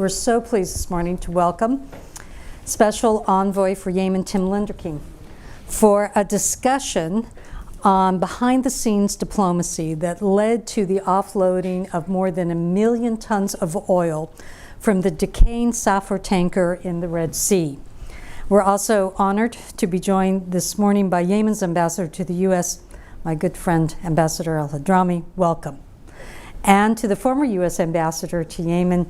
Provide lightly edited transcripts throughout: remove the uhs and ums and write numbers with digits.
We're so pleased this morning to welcome Special Envoy for Yemen Tim Lenderking for a discussion on behind-the-scenes diplomacy that led to the offloading of more than 1 million tons of oil from the decaying supertanker in the Red Sea. We're also honored to be joined this morning by Yemen's ambassador to the U.S., my good friend, Ambassador al-Hadrami. Welcome. And to the former U.S. ambassador to Yemen,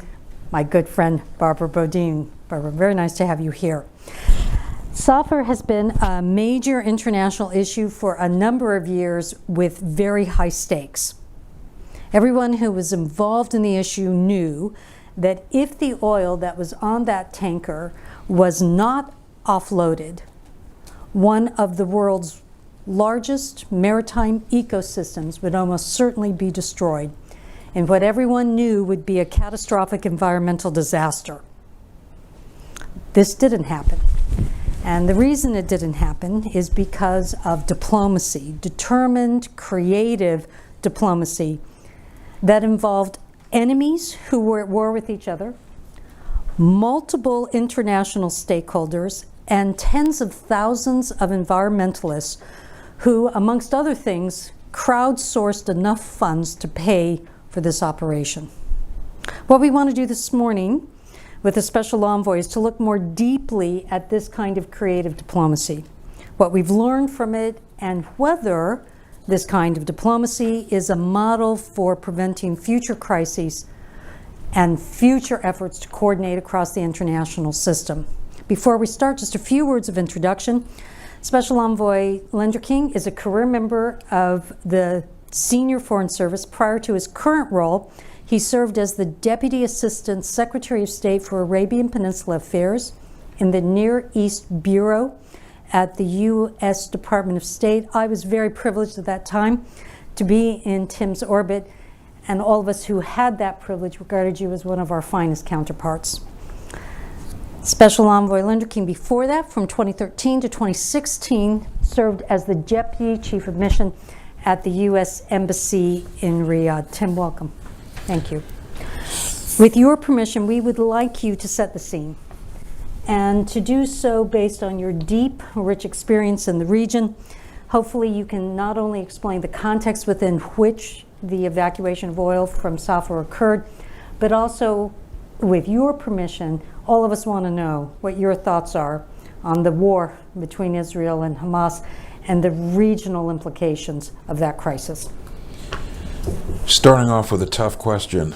my good friend, Barbara Bodine. Barbara, very nice to have you here. Safer has been a major international issue for a number of years with very high stakes. Everyone who was involved in the issue knew that if the oil that was on that tanker was not offloaded, one of the world's largest maritime ecosystems would almost certainly be destroyed, and what everyone knew would be a catastrophic environmental disaster. This didn't happen. And the reason it didn't happen is because of diplomacy, determined, creative diplomacy that involved enemies who were at war with each other, multiple international stakeholders, and tens of thousands of environmentalists who, amongst other things, crowdsourced enough funds to pay for this operation. What we want to do this morning with a special envoy is to look more deeply at this kind of creative diplomacy, what we've learned from it, and whether this kind of diplomacy is a model for preventing future crises and future efforts to coordinate across the international system. Before we start, just a few words of introduction. Special Envoy Lenderking is a career member of the Senior Foreign Service. Prior to his current role, he served as the Deputy Assistant Secretary of State for Arabian Peninsula Affairs in the Near East Bureau at the U.S. Department of State. I was very privileged at that time to be in Tim's orbit, and all of us who had that privilege regarded you as one of our finest counterparts. Special Envoy Lenderking, before that, from 2013 to 2016, served as the Deputy Chief of Mission at the U.S. Embassy in Riyadh. Tim, welcome. Thank you. With your permission, we would like you to set the scene, and to do so based on your deep, rich experience in the region. Hopefully you can not only explain the context within which the evacuation of oil from Safer occurred, but also, with your permission, all of us want to know what your thoughts are on the war between Israel and Hamas and the regional implications of that crisis. Starting off with a tough question,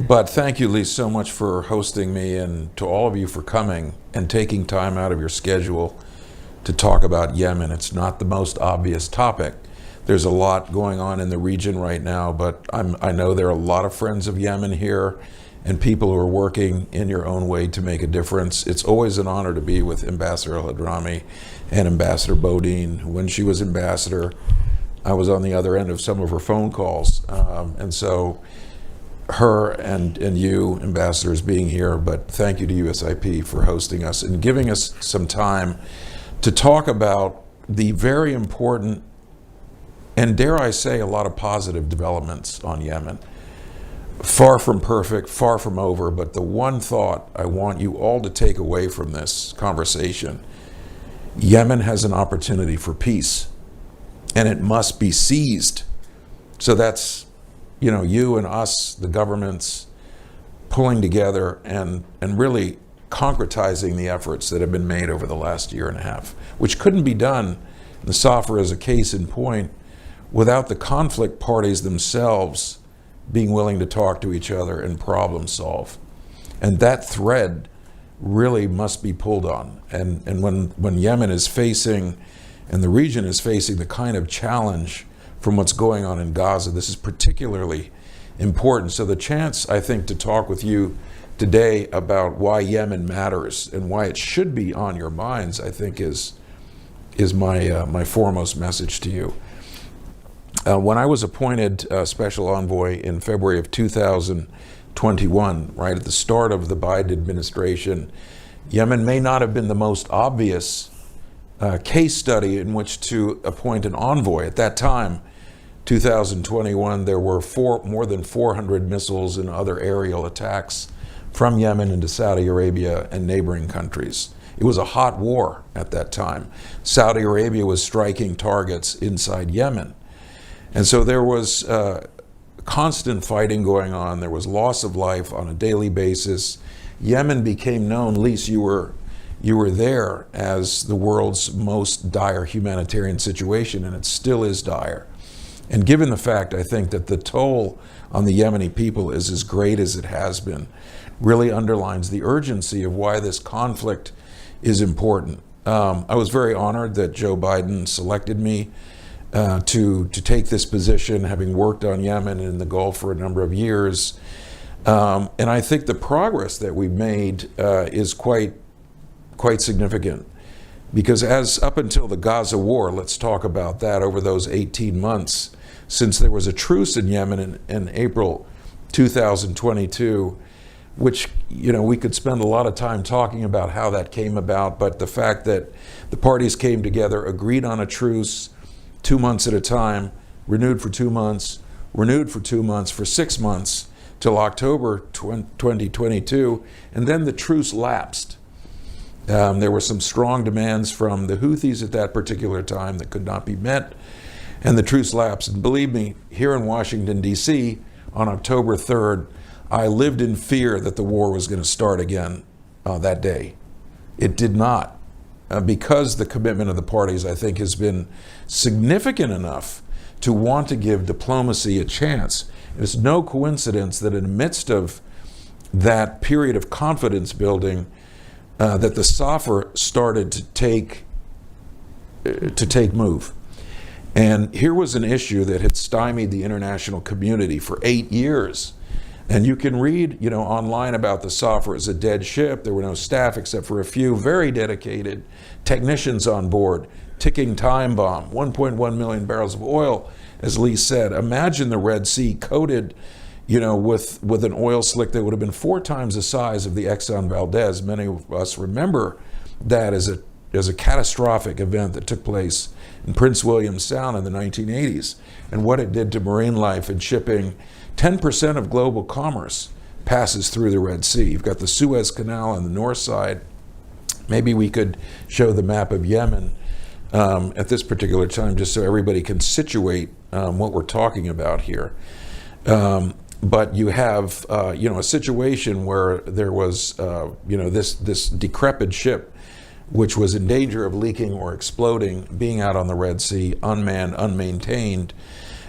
but thank you, Lee, so much for hosting me, and to all of you for coming and taking time out of your schedule to talk about Yemen. It's not the most obvious topic. There's a lot going on in the region right now, but I know there are a lot of friends of Yemen here and people who are working in your own way to make a difference. It's always an honor to be with Ambassador al-Hadrami and Ambassador Bodine. When she was ambassador, I was on the other end of some of her phone calls. And so her and you, ambassadors, being here, but thank you to USIP for hosting us and giving us some time to talk about the very important, and dare I say, a lot of positive developments on Yemen. Far from perfect, far from over, but the one thought I want you all to take away from this conversation: Yemen has an opportunity for peace, and it must be seized. So that's, you and us, the governments, pulling together and really concretizing the efforts that have been made over the last year and a half, which couldn't be done, the Safer as a case in point, without the conflict parties themselves being willing to talk to each other and problem solve. And that thread really must be pulled on. And when Yemen is facing, and the region is facing, the kind of challenge from what's going on in Gaza, this is particularly important. So the chance, I think, to talk with you today about why Yemen matters and why it should be on your minds, I think is my foremost message to you. When I was appointed Special Envoy in February of 2021, right at the start of the Biden administration, Yemen may not have been the most obvious case study in which to appoint an envoy. At that time, 2021, there were more than 400 missiles and other aerial attacks from Yemen into Saudi Arabia and neighboring countries. It was a hot war at that time. Saudi Arabia was striking targets inside Yemen. And so there was constant fighting going on. There was loss of life on a daily basis. Yemen became known, Lise, you were there, as the world's most dire humanitarian situation, and it still is dire. And given the fact, I think, that the toll on the Yemeni people is as great as it has been, really underlines the urgency of why this conflict is important. I was very honored that Joe Biden selected me to take this position, having worked on Yemen and the Gulf for a number of years. And I think the progress that we've made is quite significant. Because as up until the Gaza war, let's talk about that, over those 18 months, since there was a truce in Yemen in April 2022, which, we could spend a lot of time talking about how that came about, but the fact that the parties came together, agreed on a truce 2 months at a time, renewed for 2 months, renewed for 2 months, for 6 months, till October 2022, and then the truce lapsed. There were some strong demands from the Houthis at that particular time that could not be met, and the truce lapsed. And believe me, here in Washington, D.C., on October 3rd, I lived in fear that the war was going to start again that day. It did not, because the commitment of the parties, I think, has been significant enough to want to give diplomacy a chance. It's no coincidence that in the midst of that period of confidence building, that the Safer started to take move. And here was an issue that had stymied the international community for 8 years. And you can read, online about the Safer as a dead ship. There were no staff except for a few very dedicated technicians on board, ticking time bomb, 1.1 million barrels of oil, as Lee said. Imagine the Red Sea coated, with an oil slick that would have been 4 times the size of the Exxon Valdez. Many of us remember that as a catastrophic event that took place in Prince William Sound in the 1980s, and what it did to marine life and shipping. 10% of global commerce passes through the Red Sea. You've got the Suez Canal on the north side. Maybe we could show the map of Yemen at this particular time, just so everybody can situate what we're talking about here. But you have, a situation where there was, this decrepit ship, which was in danger of leaking or exploding, being out on the Red Sea, unmanned, unmaintained,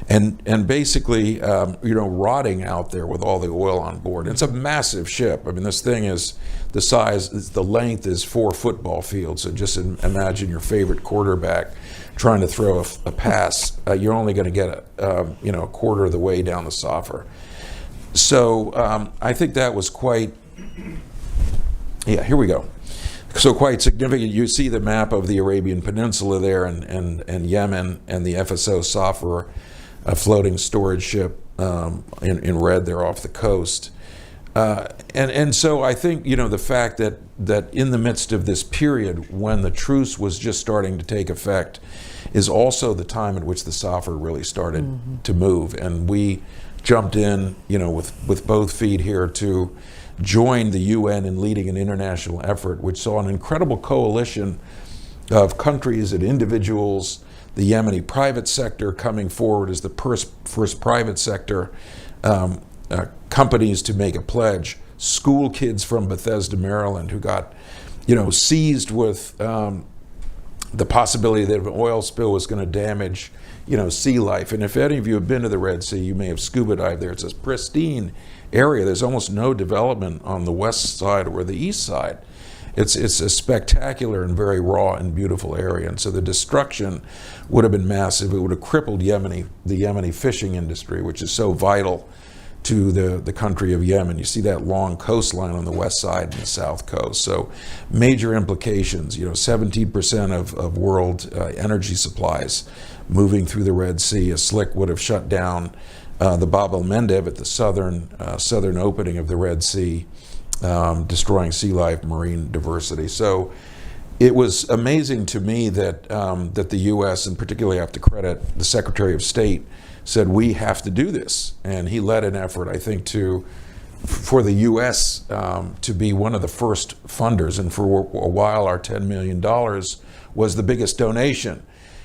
and basically, rotting out there with all the oil on board. It's a massive ship. I mean, this thing is the size, the length is 4 football fields. So just imagine your favorite quarterback trying to throw a pass. You're only going to get a quarter of the way down the Safer. So I think that was quite. Yeah, here we go. So quite significant. You see the map of the Arabian Peninsula there, and Yemen, and the FSO Safer, a floating storage ship in red there off the coast. And so I think, the fact that in the midst of this period when the truce was just starting to take effect is also the time at which the Safer really started to move. And we jumped in, with both feet here to join the UN in leading an international effort, which saw an incredible coalition of countries and individuals, the Yemeni private sector coming forward as the first private sector companies to make a pledge, school kids from Bethesda, Maryland, who got, seized with the possibility that an oil spill was going to damage, sea life. And if any of you have been to the Red Sea, you may have scuba dived there. It's a pristine area. There's almost no development on the west side or the east side. It's a spectacular and very raw and beautiful area. And so the destruction would have been massive. It would have crippled the Yemeni fishing industry, which is so vital to the country of Yemen. You see that long coastline on the west side and the south coast. So major implications, 17% of world energy supplies moving through the Red Sea. A slick would have shut down the Bab el-Mandeb at the southern opening of the Red Sea, destroying sea life, marine diversity. So it was amazing to me that the U.S., and particularly I have to credit the Secretary of State, said we have to do this. And he led an effort, I think, to for the U.S. To be one of the first funders, and for a while our $10 million was the biggest donation,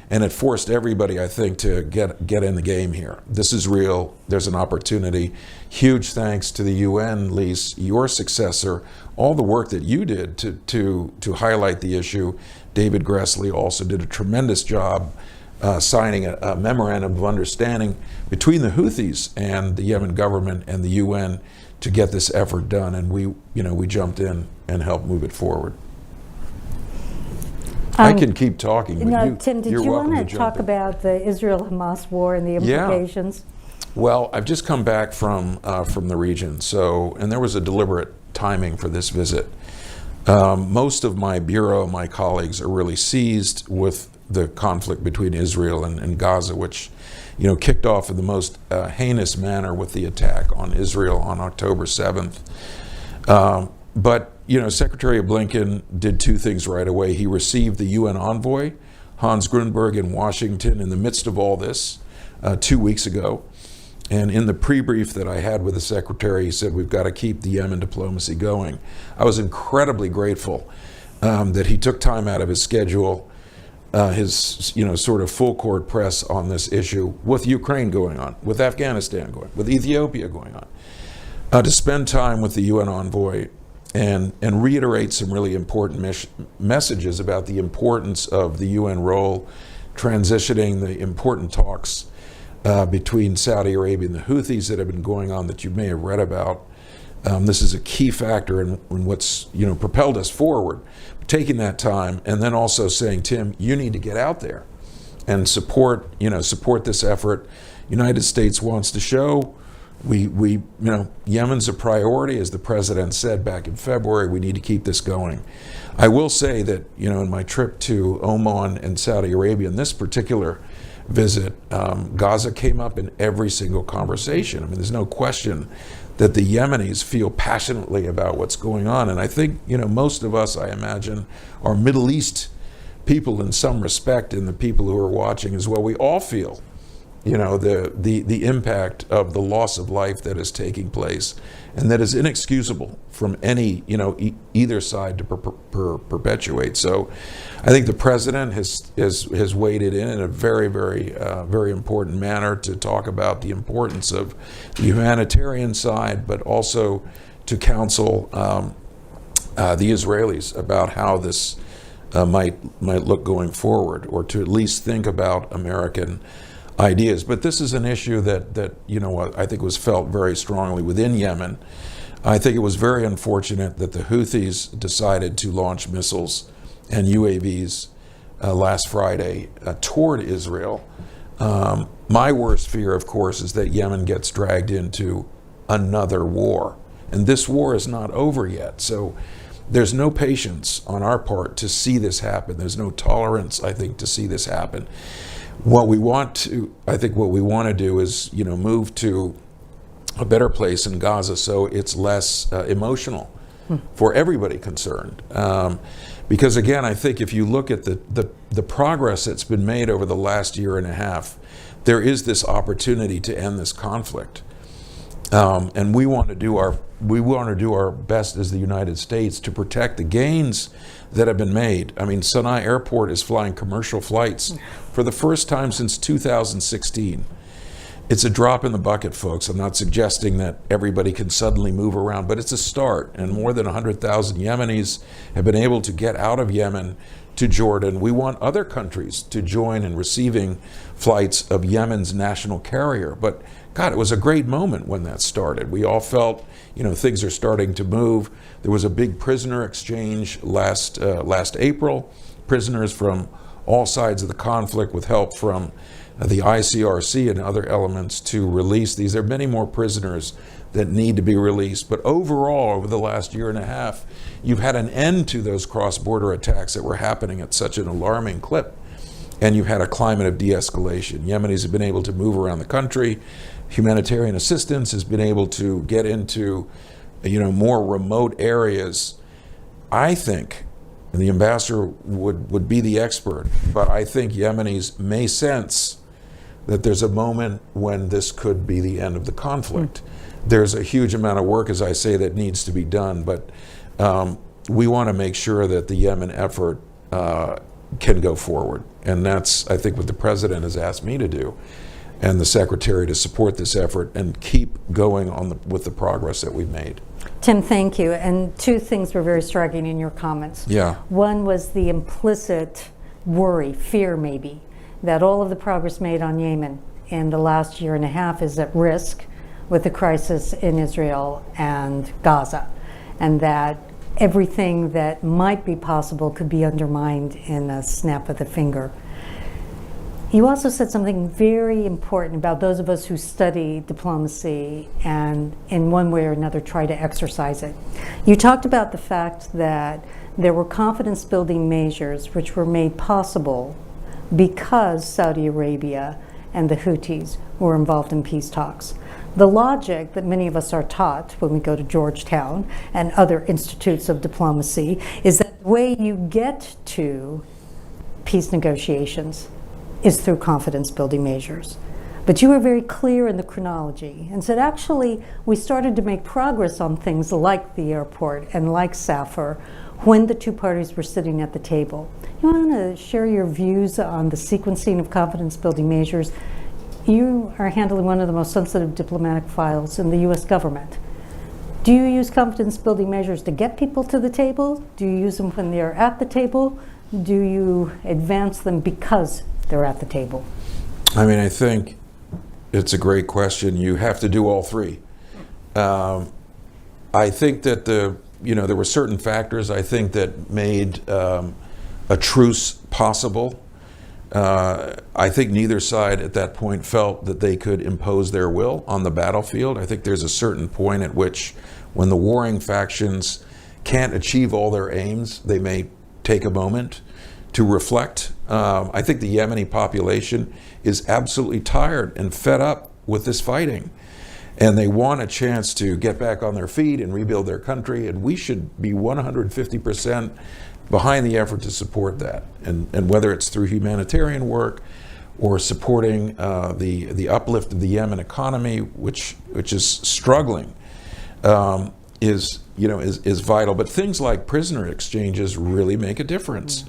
and it forced everybody, I think, to get in the game here. This is real. There's an opportunity. Huge thanks to the UN, Lise, your successor, all the work that you did to highlight the issue. David Gressley also did a tremendous job signing a memorandum of understanding between the Houthis and the Yemen government and the UN to get this effort done, and we jumped in and helped move it forward. I can keep talking, but Tim, did you want to talk about the Israel-Hamas war and the implications? Yeah. Well, I've just come back from the region, and there was a deliberate timing for this visit. Most of my bureau, my colleagues, are really seized with the conflict between Israel and Gaza, which kicked off in the most heinous manner with the attack on Israel on October 7th. But Secretary Blinken did two things right away. He received the UN envoy, Hans Grunberg, in Washington in the midst of all this 2 weeks ago. And in the pre-brief that I had with the secretary, he said, we've got to keep the Yemen diplomacy going. I was incredibly grateful that he took time out of his schedule, his sort of full court press on this issue, with Ukraine going on, with Afghanistan going, with Ethiopia going on, to spend time with the UN envoy and reiterate some really important messages about the importance of the UN role, transitioning the important talks between Saudi Arabia and the Houthis that have been going on that you may have read about. This is a key factor in what's propelled us forward. Taking that time and then also saying, Tim, you need to get out there and support this effort. United States wants to show Yemen's a priority, as the president said back in February. We need to keep this going. I will say that in my trip to Oman and Saudi Arabia, in this particular visit, Gaza came up in every single conversation. I mean, there's no question that the Yemenis feel passionately about what's going on. And I think, most of us, I imagine, are Middle East people in some respect, and the people who are watching as well. We all feel, the impact of the loss of life that is taking place, and that is inexcusable from any, either side to perpetuate. So I think the president has waded in a very, very, very important manner to talk about the importance of the humanitarian side, but also to counsel the Israelis about how this might look going forward, or to at least think about American ideas. But this is an issue that I think was felt very strongly within Yemen. I think it was very unfortunate that the Houthis decided to launch missiles and UAVs last Friday toward Israel. My worst fear, of course, is that Yemen gets dragged into another war. And this war is not over yet. So there's no patience on our part to see this happen. There's no tolerance, I think, to see this happen. What we want to do is, move to a better place in Gaza so it's less emotional for everybody concerned. Because again, I think if you look at the progress that's been made over the last year and a half, there is this opportunity to end this conflict. And we want to do our best as the United States to protect the gains that have been made. I mean, Sana'a Airport is flying commercial flights for the first time since 2016. It's a drop in the bucket, folks. I'm not suggesting that everybody can suddenly move around, but it's a start. And more than 100,000 Yemenis have been able to get out of Yemen to Jordan. We want other countries to join in receiving flights of Yemen's national carrier. But God, it was a great moment when that started. We all felt, things are starting to move. There was a big prisoner exchange last April. Prisoners from all sides of the conflict, with help from the ICRC and other elements, to release these. There are many more prisoners that need to be released. But overall, over the last year and a half, you've had an end to those cross-border attacks that were happening at such an alarming clip. And you've had a climate of de-escalation. Yemenis have been able to move around the country. Humanitarian assistance has been able to get into, more remote areas. I think, and the ambassador would be the expert, but I think Yemenis may sense that there's a moment when this could be the end of the conflict. there's a huge amount of work, as I say, that needs to be done, but we want to make sure that the Yemen effort can go forward. And that's, I think, what the President has asked me to do, and the Secretary, to support this effort and keep going on with the progress that we've made. Tim, thank you. And two things were very striking in your comments. Yeah. One was the implicit worry, fear maybe, that all of the progress made on Yemen in the last year and a half is at risk with the crisis in Israel and Gaza, and that everything that might be possible could be undermined in a snap of the finger. You also said something very important about those of us who study diplomacy and in one way or another try to exercise it. You talked about the fact that there were confidence building measures which were made possible because Saudi Arabia and the Houthis were involved in peace talks. The logic that many of us are taught when we go to Georgetown and other institutes of diplomacy is that the way you get to peace negotiations is through confidence building measures. But you were very clear in the chronology and said, actually, we started to make progress on things like the airport and like Safer when the two parties were sitting at the table. You want to share your views on the sequencing of confidence building measures? You are handling one of the most sensitive diplomatic files in the US government. Do you use confidence building measures to get people to the table? Do you use them when they're at the table? Do you advance them because they're at the table? I mean, I think it's a great question. You have to do all three. I think that there were certain factors, I think, that made a truce possible. I think neither side at that point felt that they could impose their will on the battlefield. I think there's a certain point at which, when the warring factions can't achieve all their aims, they may take a moment to reflect. I think the Yemeni population is absolutely tired and fed up with this fighting, and they want a chance to get back on their feet and rebuild their country, and we should be 150% behind the effort to support that, and whether it's through humanitarian work or supporting the uplift of the Yemen economy, which is struggling, is vital. But things like prisoner exchanges really make a difference,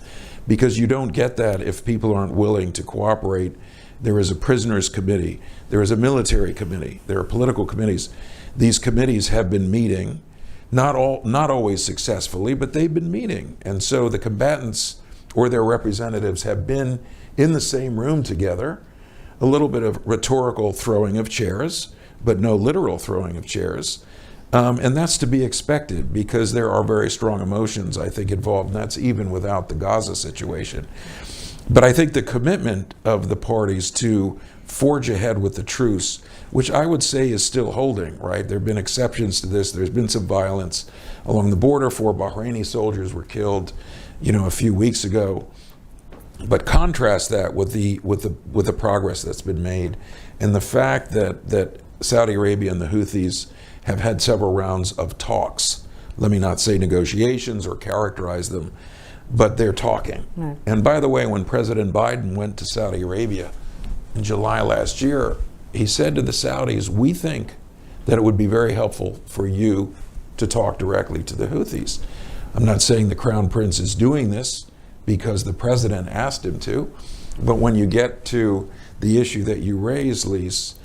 because you don't get that if people aren't willing to cooperate. There is a prisoners committee, there is a military committee, there are political committees. These committees have been meeting. Not always successfully, but they've been meeting. And so the combatants or their representatives have been in the same room together. A little bit of rhetorical throwing of chairs, but no literal throwing of chairs. And that's to be expected, because there are very strong emotions, I think, involved, and that's even without the Gaza situation. But I think the commitment of the parties to forge ahead with the truce, which I would say is still holding, right? There have been exceptions to this. There's been some violence along the border. 4 Bahraini soldiers were killed, a few weeks ago. But contrast that with the progress that's been made, and the fact that Saudi Arabia and the Houthis have had several rounds of talks. Let me not say negotiations or characterize them, but they're talking. Right. And by the way, when President Biden went to Saudi Arabia in July last year, he said to the Saudis, we think that it would be very helpful for you to talk directly to the Houthis. I'm not saying the Crown Prince is doing this because the President asked him to, but when you get to the issue that you raise, Lise,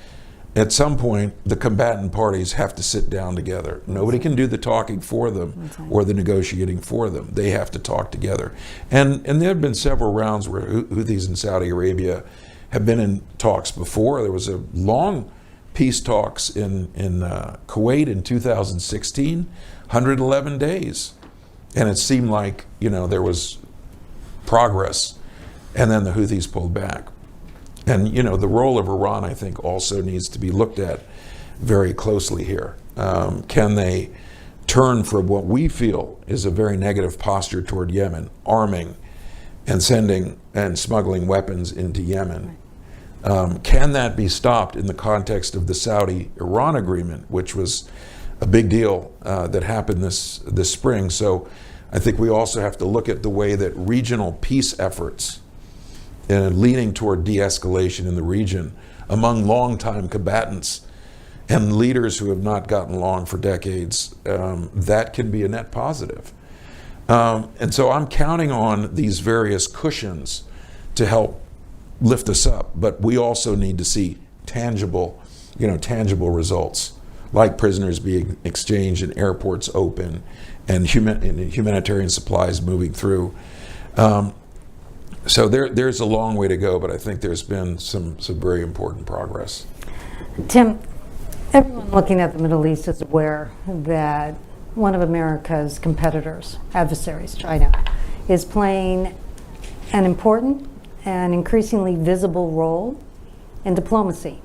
at some point the combatant parties have to sit down together. Nobody can do the talking for them or the negotiating for them. They have to talk together. And there have been several rounds where Houthis in Saudi Arabia have been in talks before. There was a long peace talks in Kuwait in 2016, 111 days. And it seemed like, there was progress, and then the Houthis pulled back. And, the role of Iran, I think, also needs to be looked at very closely here. Can they turn from what we feel is a very negative posture toward Yemen, arming and sending and smuggling weapons into Yemen? Can that be stopped in the context of the Saudi-Iran agreement, which was a big deal that happened this spring? So I think we also have to look at the way that regional peace efforts and leaning toward de-escalation in the region among longtime combatants and leaders who have not gotten along for decades, that can be a net positive. And so I'm counting on these various cushions to help lift us up, but we also need to see tangible results, like prisoners being exchanged and airports open and humanitarian supplies moving through. So there's a long way to go, but I think there's been some very important progress. Tim, everyone looking at the Middle East is aware that one of America's competitors, adversaries, China, is playing an important and increasingly visible role in diplomacy.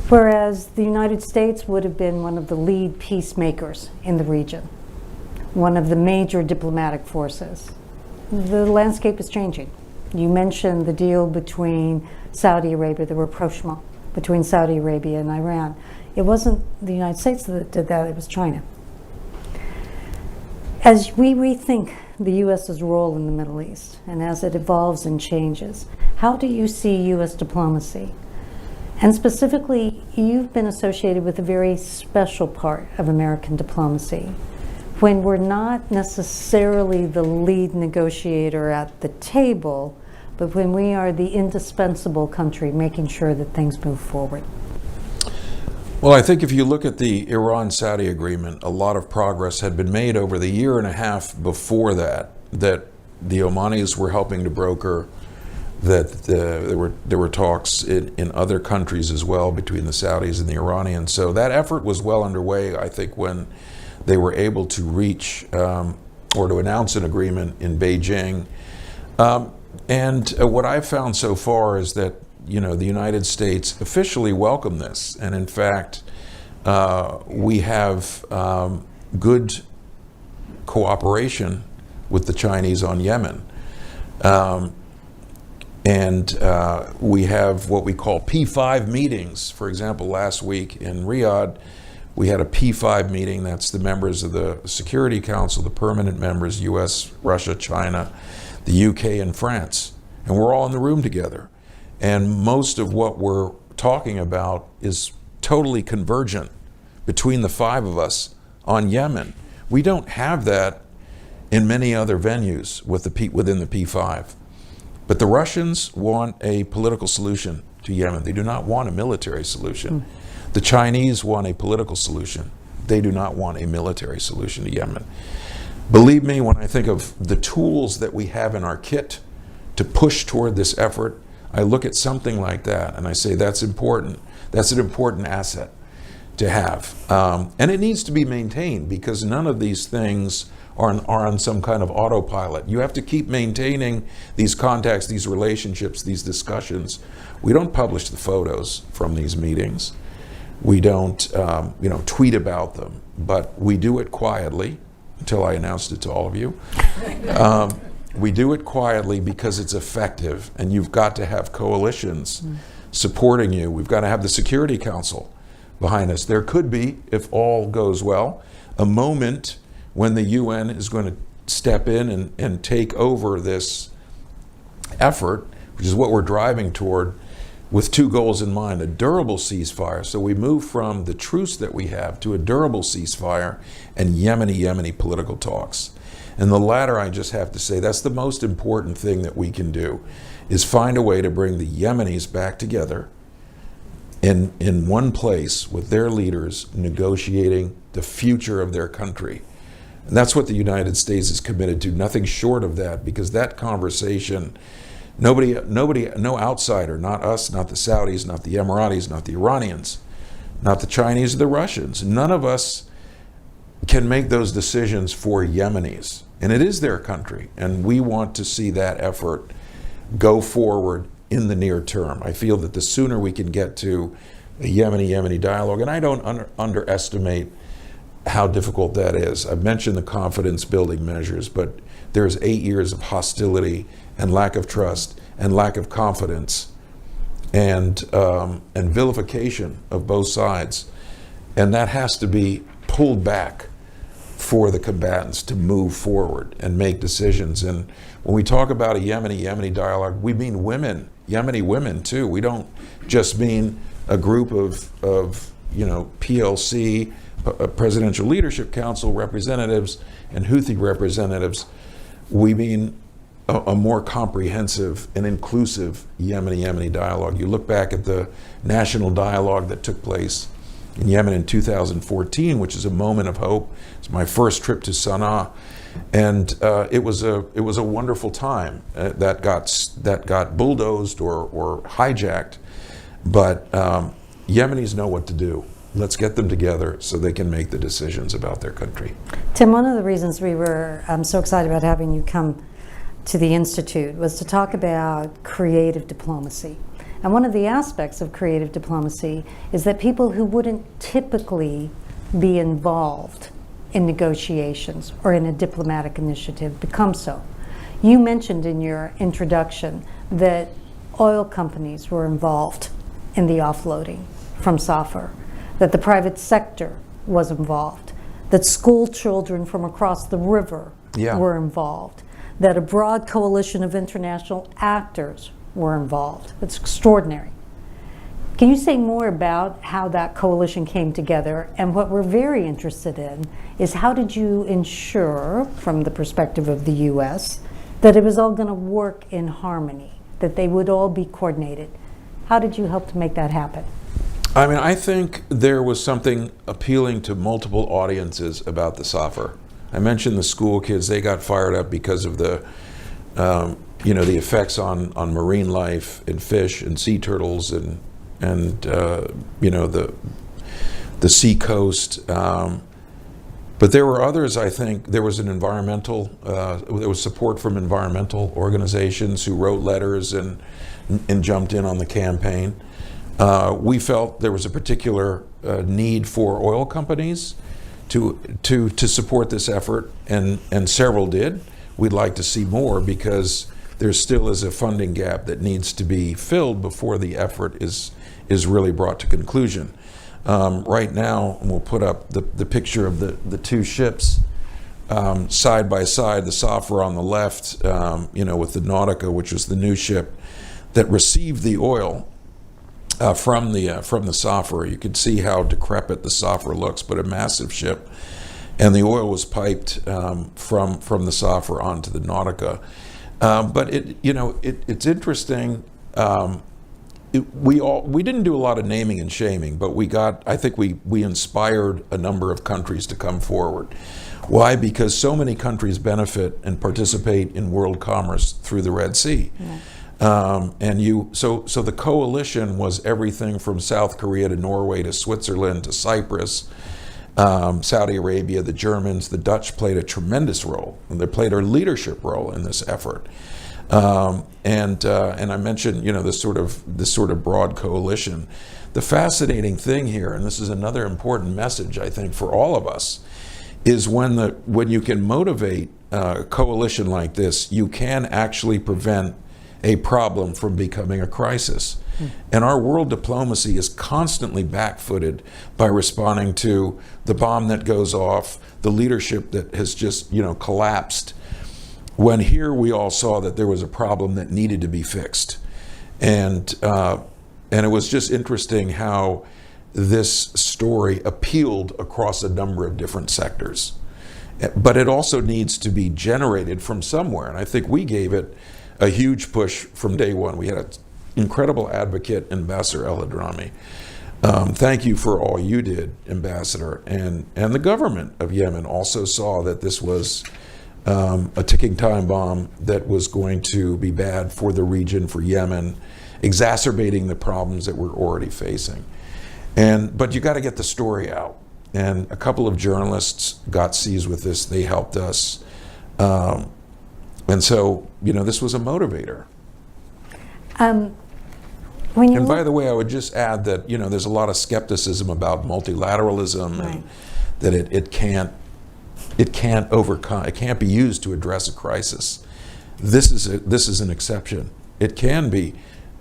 Whereas the United States would have been one of the lead peacemakers in the region, one of the major diplomatic forces. The landscape is changing. You mentioned the deal between Saudi Arabia, the rapprochement between Saudi Arabia and Iran. It wasn't the United States that did that, it was China. As we rethink the U.S.'s role in the Middle East, and as it evolves and changes, how do you see U.S. diplomacy? And specifically, you've been associated with a very special part of American diplomacy, when we're not necessarily the lead negotiator at the table, but when we are the indispensable country making sure that things move forward. Well, I think if you look at the Iran-Saudi agreement, a lot of progress had been made over the year and a half before that the Omanis were helping to broker, that there were talks in other countries as well between the Saudis and the Iranians. So that effort was well underway, I think, when they were able to reach or to announce an agreement in Beijing. And what I've found so far is that the United States officially welcomed this, and in fact, we have good cooperation with the Chinese on Yemen. And we have what we call P5 meetings. For example, last week in Riyadh, we had a P5 meeting. That's the members of the Security Council, the permanent members, US, Russia, China, the UK, and France. And we're all in the room together. And most of what we're talking about is totally convergent between the five of us on Yemen. We don't have that in many other venues within the P5. But the Russians want a political solution to Yemen. They do not want a military solution. The Chinese want a political solution. They do not want a military solution to Yemen. Believe me, when I think of the tools that we have in our kit to push toward this effort, I look at something like that and I say that's important. That's an important asset to have. And it needs to be maintained, because none of these things are on some kind of autopilot. You have to keep maintaining these contacts, these relationships, these discussions. We don't publish the photos from these meetings. We don't tweet about them, but we do it quietly until I announced it to all of you. We do it quietly because it's effective, and you've got to have coalitions supporting you. We've got to have the Security Council behind us. There could be, if all goes well, a moment when the UN is going to step in and take over this effort, which is what we're driving toward, with two goals in mind: a durable ceasefire. So we move from the truce that we have to a durable ceasefire and Yemeni political talks. And the latter, I just have to say, that's the most important thing that we can do, is find a way to bring the Yemenis back together in one place with their leaders negotiating the future of their country. And that's what the United States is committed to, nothing short of that, because that conversation, no outsider, not us, not the Saudis, not the Emiratis, not the Iranians, not the Chinese or the Russians, none of us can make those decisions for Yemenis. And it is their country, and we want to see that effort go forward in the near term. I feel that the sooner we can get to a Yemeni dialogue, and I don't underestimate how difficult that is. I've mentioned the confidence building measures, but there's 8 years of hostility and lack of trust and lack of confidence and vilification of both sides. And that has to be pulled back for the combatants to move forward and make decisions. And when we talk about a Yemeni dialogue, we mean women, Yemeni women too. We don't just mean a group of PLC, Presidential Leadership Council representatives and Houthi representatives, we mean a more comprehensive and inclusive Yemeni dialogue. You look back at the national dialogue that took place in Yemen in 2014, which is a moment of hope. It's my first trip to Sana'a, and it was a wonderful time that got bulldozed or hijacked. But Yemenis know what to do. Let's get them together so they can make the decisions about their country. Tim, one of the reasons we were so excited about having you come to the Institute was to talk about creative diplomacy. And one of the aspects of creative diplomacy is that people who wouldn't typically be involved in negotiations or in a diplomatic initiative become so. You mentioned in your introduction that oil companies were involved in the offloading from Safer, that the private sector was involved, that school children from across the river were involved, that a broad coalition of international actors were involved. It's extraordinary. Can you say more about how that coalition came together? And what we're very interested in is how did you ensure, from the perspective of the US, that it was all going to work in harmony, that they would all be coordinated? How did you help to make that happen? I mean, I think there was something appealing to multiple audiences about the Safer. I mentioned the school kids; they got fired up because of the the effects on marine life and fish and sea turtles and the sea coast. But there were others. I think there was there was support from environmental organizations who wrote letters and jumped in on the campaign. We felt there was a particular need for oil companies to support this effort, and several did. We'd like to see more because there still is a funding gap that needs to be filled before the effort is really brought to conclusion. Right now, we'll put up the picture of the two ships side by side, the Safer on the left, with the Nautica, which was the new ship that received the oil from the Safer. You can see how decrepit the Safer looks, but a massive ship, and the oil was piped from the Safer onto the Nautica. But it's interesting. We didn't do a lot of naming and shaming, but I think we inspired a number of countries to come forward. Why? Because so many countries benefit and participate in world commerce through the Red Sea. Yeah. So the coalition was everything from South Korea to Norway to Switzerland to Cyprus, Saudi Arabia, the Germans, the Dutch played a tremendous role, and they played a leadership role in this effort. And I mentioned, this sort of broad coalition. The fascinating thing here, and this is another important message I think for all of us, is when you can motivate a coalition like this, you can actually prevent a problem from becoming a crisis. And our world diplomacy is constantly back-footed by responding to the bomb that goes off, the leadership that has just collapsed, when here we all saw that there was a problem that needed to be fixed. And it was just interesting how this story appealed across a number of different sectors. But it also needs to be generated from somewhere, and I think we gave it a huge push from day one. We had an incredible advocate, Ambassador El Hadrami. Thank you for all you did, Ambassador. And the government of Yemen also saw that this was a ticking time bomb that was going to be bad for the region, for Yemen, exacerbating the problems that we're already facing. But you got to get the story out. And a couple of journalists got seized with this. They helped us. And so, this was a motivator. And by the way, I would just add that, there's a lot of skepticism about multilateralism, right, and that it can't be used to address a crisis. This is an exception. It can be,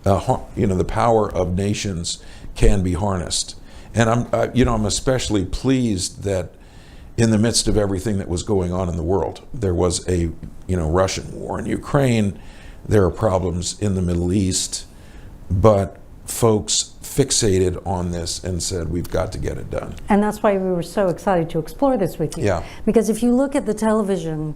the power of nations can be harnessed. And I'm especially pleased that in the midst of everything that was going on in the world, there was a Russian war in Ukraine, there are problems in the Middle East, but folks fixated on this and said, we've got to get it done. And that's why we were so excited to explore this with you. Yeah. Because if you look at the television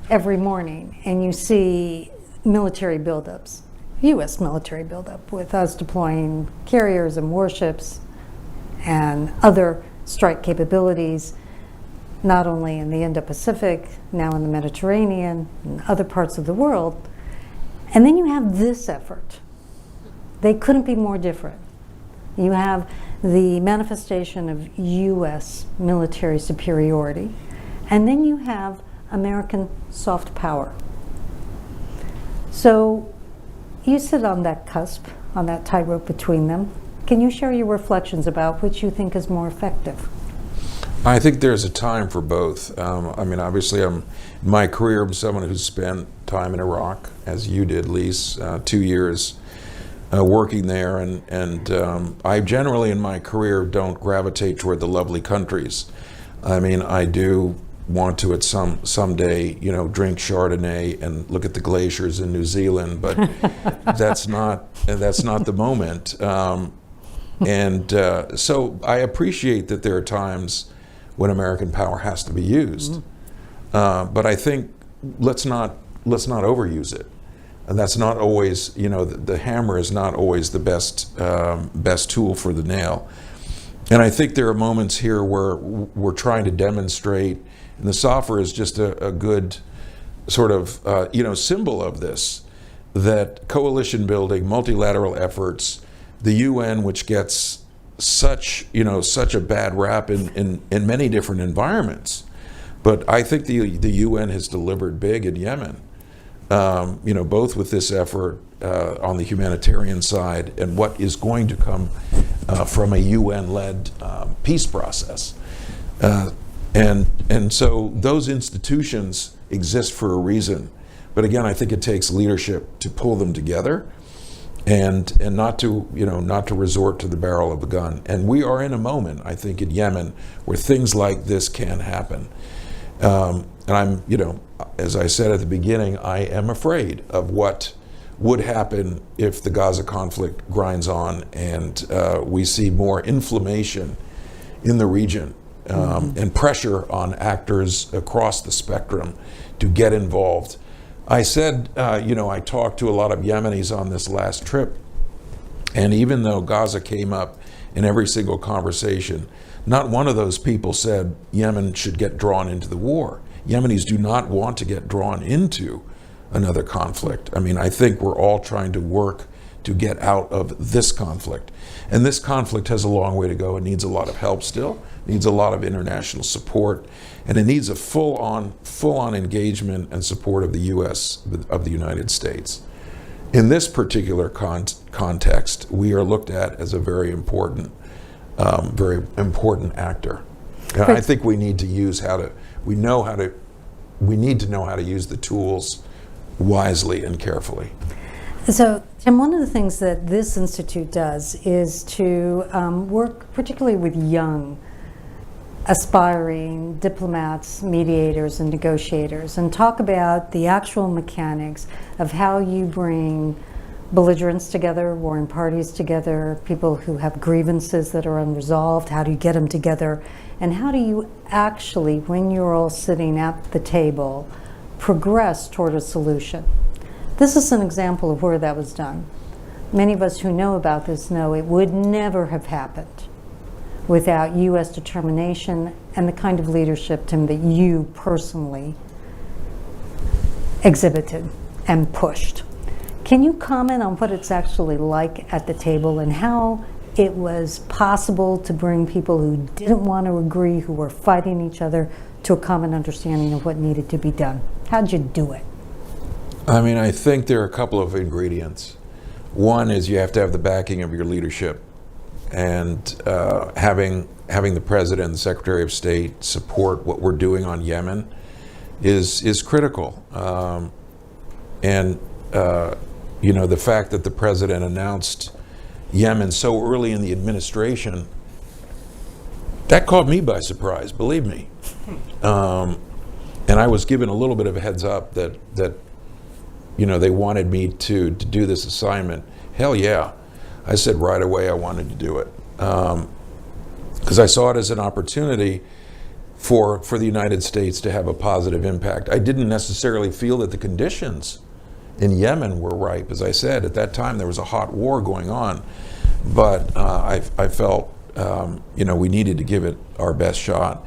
every morning and you see military buildups, U.S. military buildup, with us deploying carriers and warships and other strike capabilities, not only in the Indo-Pacific, now in the Mediterranean, and other parts of the world. And then you have this effort. They couldn't be more different. You have the manifestation of U.S. military superiority, and then you have American soft power. So you sit on that cusp, on that tightrope between them. Can you share your reflections about which you think is more effective? I think there's a time for both. I mean, obviously, in my career, I'm someone who's spent time in Iraq, as you did, Lise, 2 years working there, and I generally, in my career, don't gravitate toward the lovely countries. I mean, I do want to at someday, drink Chardonnay and look at the glaciers in New Zealand, but that's not the moment. So I appreciate that there are times when American power has to be used, but I think let's not overuse it, and that's not always, the hammer is not always the best tool for the nail. And I think there are moments here where we're trying to demonstrate, and the SOFR is just a good sort of symbol of this, that coalition building, multilateral efforts, the UN, which gets such a bad rap in many different environments, but I think the UN has delivered big in Yemen, both with this effort on the humanitarian side and what is going to come from a UN-led peace process. And so those institutions exist for a reason. But again, I think it takes leadership to pull them together and not to resort to the barrel of the gun. And we are in a moment, I think, in Yemen where things like this can happen. And I'm, as I said at the beginning, I am afraid of what would happen if the Gaza conflict grinds on and we see more inflammation in the region and pressure on actors across the spectrum to get involved. I said, I talked to a lot of Yemenis on this last trip, and even though Gaza came up in every single conversation, not one of those people said Yemen should get drawn into the war. Yemenis do not want to get drawn into another conflict. I mean, I think we're all trying to work to get out of this conflict. And this conflict has a long way to go. It needs a lot of help still, needs a lot of international support, and it needs a full-on engagement and support of the U.S., of the United States. In this particular context, we are looked at as a very important actor. And I think we need to know how to use the tools wisely and carefully. So, Tim, one of the things that this institute does is to work particularly with young, aspiring diplomats, mediators, and negotiators, and talk about the actual mechanics of how you bring belligerents together, warring parties together, people who have grievances that are unresolved. How do you get them together? And how do you actually, when you're all sitting at the table, progress toward a solution? This is an example of where that was done. Many of us who know about this know it would never have happened without U.S. determination and the kind of leadership, Tim, that you personally exhibited and pushed. Can you comment on what it's actually like at the table and how it was possible to bring people who didn't want to agree, who were fighting each other, to a common understanding of what needed to be done? How'd you do it? I mean, I think there are a couple of ingredients. One is you have to have the backing of your leadership, and having the President and the Secretary of State support what we're doing on Yemen is critical. The fact that the President announced Yemen so early in the administration, that caught me by surprise, believe me. And I was given a little bit of a heads up that they wanted me to do this assignment. Hell yeah. I said right away I wanted to do it. Because I saw it as an opportunity for the United States to have a positive impact. I didn't necessarily feel that the conditions in Yemen were ripe. As I said, at that time there was a hot war going on, but I felt we needed to give it our best shot.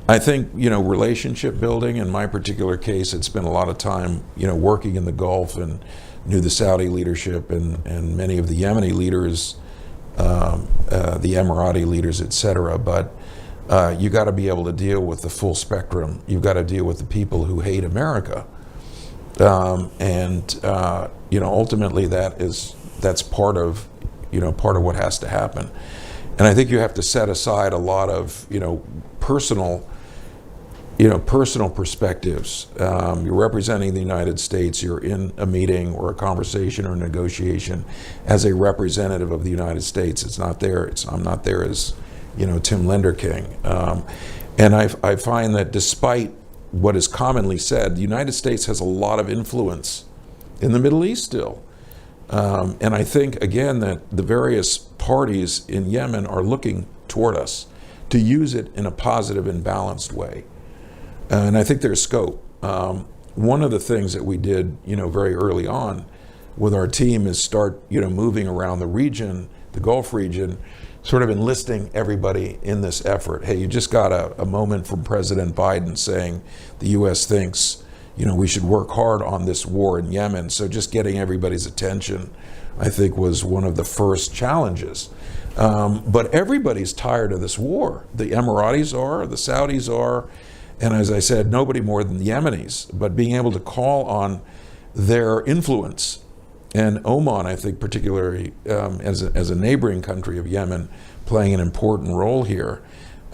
I think relationship building, in my particular case, it's been a lot of time working in the Gulf and knew the Saudi leadership and many of the Yemeni leaders, the Emirati leaders, etc. But you got to be able to deal with the full spectrum. You've got to deal with the people who hate America, ultimately that's part of what has to happen. And I think you have to set aside a lot of personal perspectives. You're representing the United States. You're in a meeting or a conversation or a negotiation as a representative of the United States. It's not there. I'm not there as Tim Lenderking. And I find that despite what is commonly said, the United States has a lot of influence in the Middle East still. And I think, again, that the various parties in Yemen are looking toward us to use it in a positive and balanced way. And I think there's scope. One of the things that we did, very early on with our team is start, moving around the region, the Gulf region, sort of enlisting everybody in this effort. Hey, you just got a moment from President Biden saying the U.S. thinks, we should work hard on this war in Yemen. So just getting everybody's attention, I think, was one of the first challenges. But everybody's tired of this war. The Emiratis are, the Saudis are, and as I said, nobody more than the Yemenis. But being able to call on their influence, and Oman, I think, particularly as a neighboring country of Yemen, playing an important role here,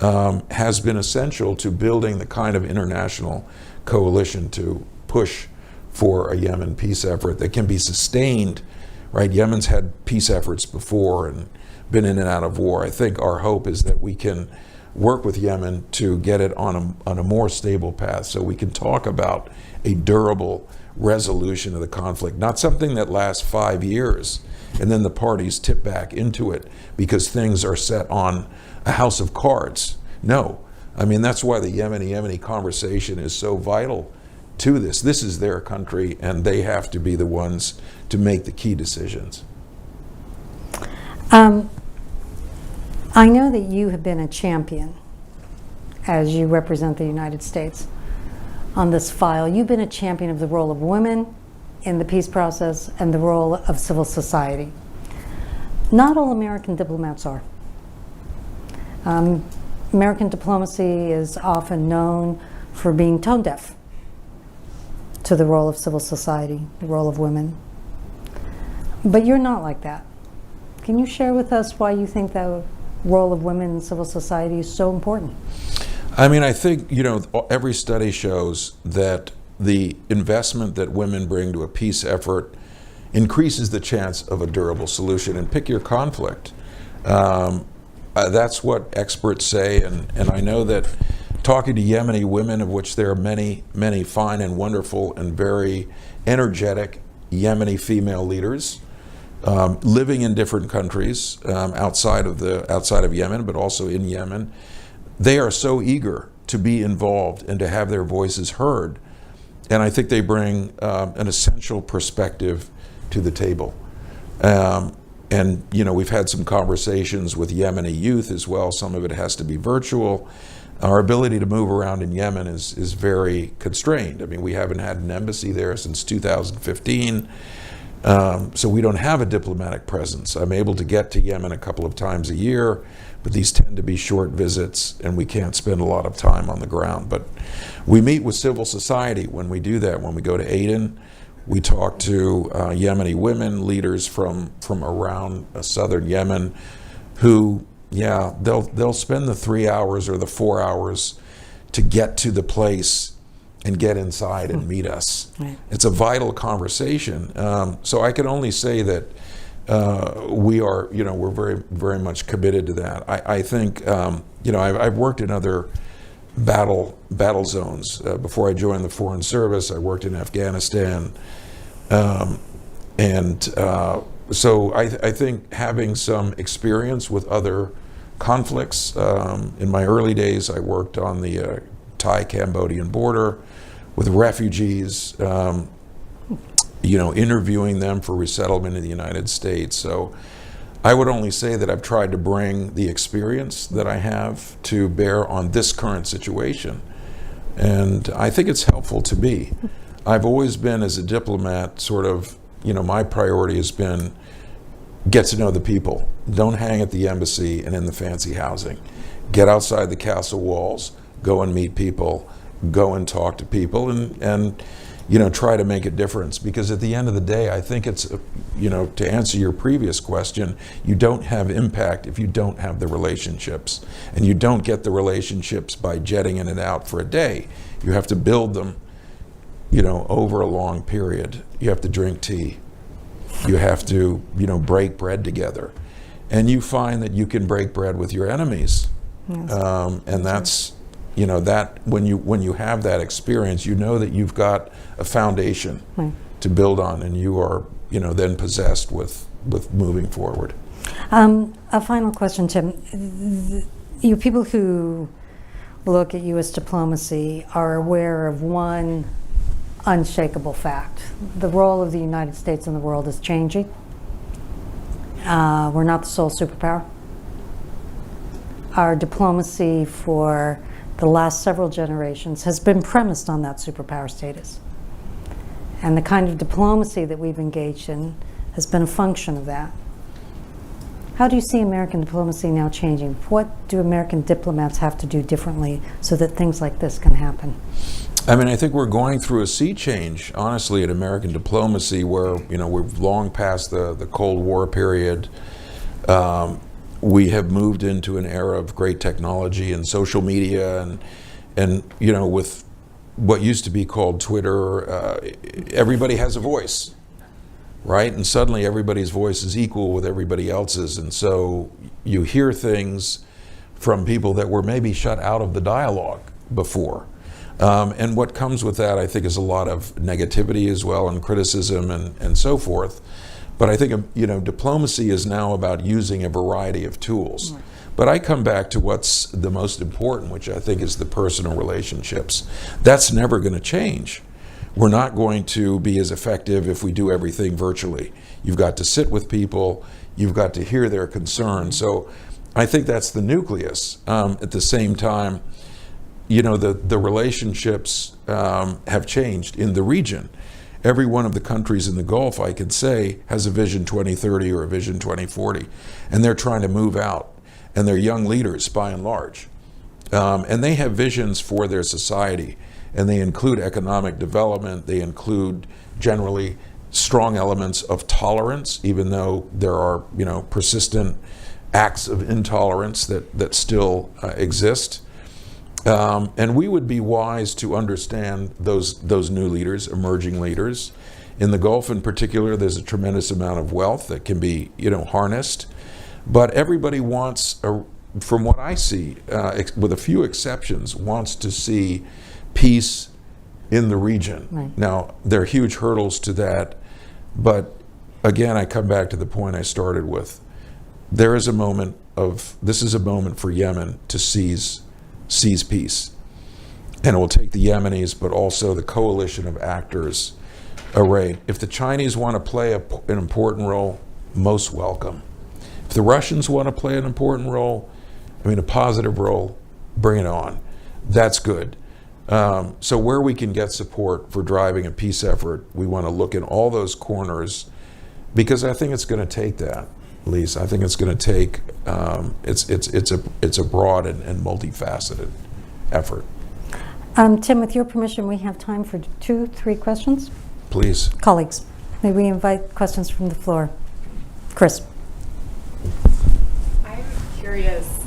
has been essential to building the kind of international coalition to push for a Yemen peace effort that can be sustained, right? Yemen's had peace efforts before and been in and out of war. I think our hope is that we can work with Yemen to get it on a more stable path so we can talk about a durable resolution of the conflict, not something that lasts 5 years and then the parties tip back into it because things are set on a house of cards. No. I mean, that's why the Yemeni conversation is so vital to this. This is their country, and they have to be the ones to make the key decisions. I know that you have been a champion as you represent the United States on this file. You've been a champion of the role of women in the peace process and the role of civil society. Not all American diplomats are. American diplomacy is often known for being tone deaf to the role of civil society, the role of women. But you're not like that. Can you share with us why you think the role of women in civil society is so important? I mean, I think, every study shows that the investment that women bring to a peace effort increases the chance of a durable solution. And pick your conflict. That's what experts say, and I know that talking to Yemeni women, of which there are many, many fine and wonderful and very energetic Yemeni female leaders, living in different countries outside of Yemen, but also in Yemen, they are so eager to be involved and to have their voices heard, and I think they bring an essential perspective to the table. And we've had some conversations with Yemeni youth as well. Some of it has to be virtual. Our ability to move around in Yemen is very constrained. I mean, we haven't had an embassy there since 2015, so we don't have a diplomatic presence. I'm able to get to Yemen a couple of times a year, but these tend to be short visits, and we can't spend a lot of time on the ground. But we meet with civil society when we do that. When we go to Aden, we talk to Yemeni women, leaders from around southern Yemen, who, they'll spend the 3 hours or the 4 hours to get to the place and get inside and meet us. Right. It's a vital conversation. So I can only say that we are, we're very, very much committed to that. I think, I've worked in other battle zones. Before I joined the Foreign Service, I worked in Afghanistan, and so I think having some experience with other conflicts. In my early days, I worked on the Thai-Cambodian border with refugees, interviewing them for resettlement in the United States. So I would only say that I've tried to bring the experience that I have to bear on this current situation. And I think it's helpful to me. I've always been, as a diplomat, sort of, my priority has been get to know the people. Don't hang at the embassy and in the fancy housing. Get outside the castle walls, go and meet people, go and talk to people, and try to make a difference. Because at the end of the day, I think it's, to answer your previous question, you don't have impact if you don't have the relationships. And you don't get the relationships by jetting in and out for a day. You have to build them, over a long period. You have to drink tea. You have to, break bread together. And you find that you can break bread with your enemies. Yes. And that's, that when you have that experience, that you've got a foundation to build on, and you are, then possessed with moving forward. A final question, Tim. You people who look at U.S. diplomacy are aware of one unshakable fact. The role of the United States in the world is changing. We're not the sole superpower. Our diplomacy for the last several generations has been premised on that superpower status. And the kind of diplomacy that we've engaged in has been a function of that. How do you see American diplomacy now changing? What do American diplomats have to do differently so that things like this can happen? I think we're going through a sea change, honestly, in American diplomacy, where we've long passed the Cold War period. We have moved into an era of great technology and social media, and with what used to be called Twitter, everybody has a voice, right? And suddenly everybody's voice is equal with everybody else's, and so you hear things from people that were maybe shut out of the dialogue before. And what comes with that, I think, is a lot of negativity as well, and criticism and so forth. But I think, diplomacy is now about using a variety of tools. Right. But I come back to what's the most important, which I think is the personal relationships. That's never going to change. We're not going to be as effective if we do everything virtually. You've got to sit with people. You've got to hear their concerns. So I think that's the nucleus. At the same time, the relationships have changed in the region. Every one of the countries in the Gulf, I can say, has a Vision 2030 or a Vision 2040, and they're trying to move out. And they're young leaders, by and large. And they have visions for their society, and they include economic development. They include, generally, strong elements of tolerance, even though there are, persistent acts of intolerance that still exist. And we would be wise to understand those new leaders, emerging leaders. In the Gulf in particular, there's a tremendous amount of wealth that can be, harnessed. But everybody wants, from what I see, with a few exceptions, wants to see peace in the region. Right. Now, there are huge hurdles to that. But again, I come back to the point I started with. This is a moment for Yemen to seize peace. And it will take the Yemenis, but also the coalition of actors arrayed. If the Chinese want to play an important role, most welcome. If the Russians want to play an important role, a positive role, bring it on. That's good. So where we can get support for driving a peace effort, we want to look in all those corners, because I think it's going to take that, Lise. I think it's going to take, it's a broad and multifaceted effort. Tim, with your permission, we have time for 2-3 questions. Please. Colleagues, may we invite questions from the floor? Chris. I'm curious.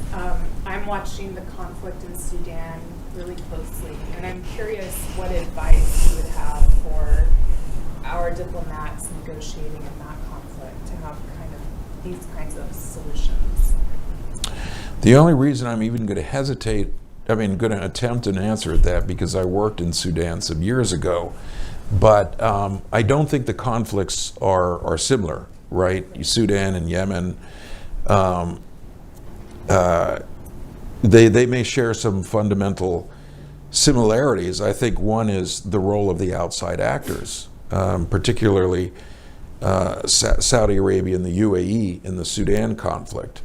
I'm watching the conflict in Sudan really closely, and I'm curious what advice you would have for our diplomats negotiating in that conflict to have these kinds of solutions. The only reason I'm even going to hesitate, going to attempt an answer at that, because I worked in Sudan some years ago, but I don't think the conflicts are similar. right? Sudan and Yemen, they may share some fundamental similarities. I think one is the role of the outside actors, particularly Saudi Arabia and the UAE in the Sudan conflict.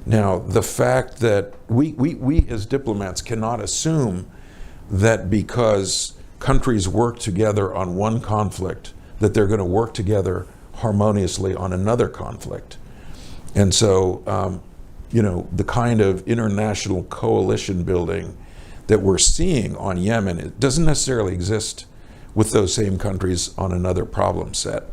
Now, the fact that we as diplomats cannot assume that because countries work together on one conflict, that they're going to work together harmoniously on another conflict. And so, the kind of international coalition building that we're seeing on Yemen, it doesn't necessarily exist with those same countries on another problem set.